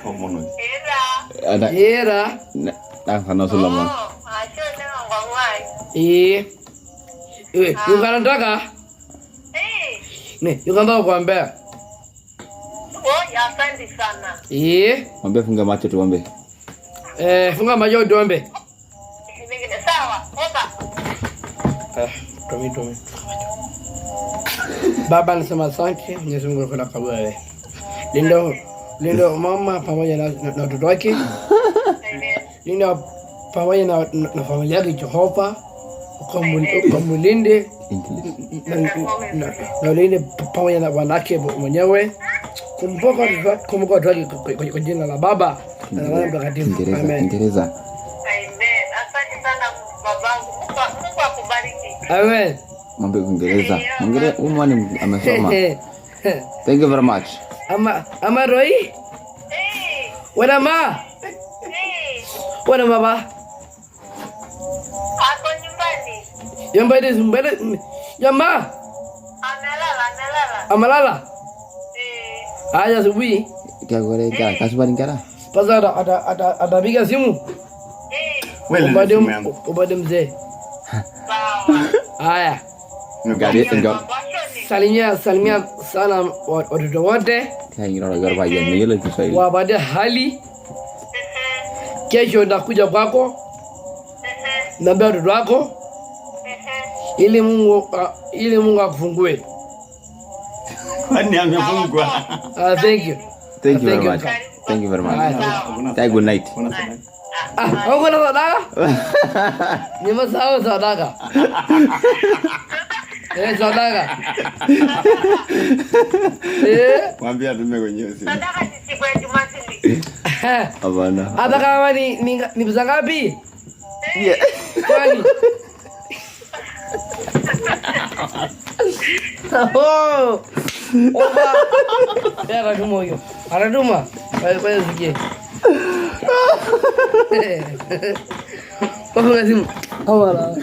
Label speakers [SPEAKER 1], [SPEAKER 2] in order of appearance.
[SPEAKER 1] Komono.
[SPEAKER 2] Era.
[SPEAKER 1] Nah, kana sulama.
[SPEAKER 2] Unataka? Unataka kuambia?
[SPEAKER 3] Asante sana.
[SPEAKER 1] Mwambie funga macho tuombe.
[SPEAKER 2] Funga macho tuombe.
[SPEAKER 3] Vingine sawa. Omba.
[SPEAKER 2] Tomi. Baba nasema asante, Mwenyezi Mungu kwa kabula wewe. Lindo mama pamoja na watoto wake. Linda pamoja na familia yake Jehova. Ukamulinde. Na ulinde pamoja na wanawake mwenyewe. Kumbuka watu wake kwa jina la Baba na la Mtakatifu. Amen.
[SPEAKER 1] Ingereza.
[SPEAKER 3] Amen. Asante sana babangu. Mungu akubariki.
[SPEAKER 2] Amen.
[SPEAKER 1] Mwambie Kiingereza. Mwingine umwani amesoma. Thank you very much.
[SPEAKER 2] Ama Roy? Wana ma? Wana baba?
[SPEAKER 3] Ako nyumbani.
[SPEAKER 2] Nyumbani. Jamaa? Amelala. Aya asubuhi.
[SPEAKER 1] Kia gore kia kasubari ngara.
[SPEAKER 2] Pasa atapiga simu. Ubade mzee. Aya.
[SPEAKER 1] Ngari senjo.
[SPEAKER 2] Salimia sana watoto wote.
[SPEAKER 1] Kaingira garba ya nile Kiswahili.
[SPEAKER 2] Wabade hali. Kesho ndakuja kwako. Naambia watoto wako. Ili Mungu akufungue.
[SPEAKER 1] Kwani amefungwa?
[SPEAKER 2] Thank you.
[SPEAKER 1] Thank you very much. Thank you very much. Good night.
[SPEAKER 2] Uko na sadaka? Nimesahau sadaka. Sadaka.
[SPEAKER 1] Mwambie atume kwenye simu.
[SPEAKER 3] Sadaka sisi kwa Jumapili.
[SPEAKER 1] Hapana.
[SPEAKER 2] Hata kama ni pesa ngapi? Kwani? Oba. Era como yo. Para duma. Para sikie. Vamos assim. Vamos lá.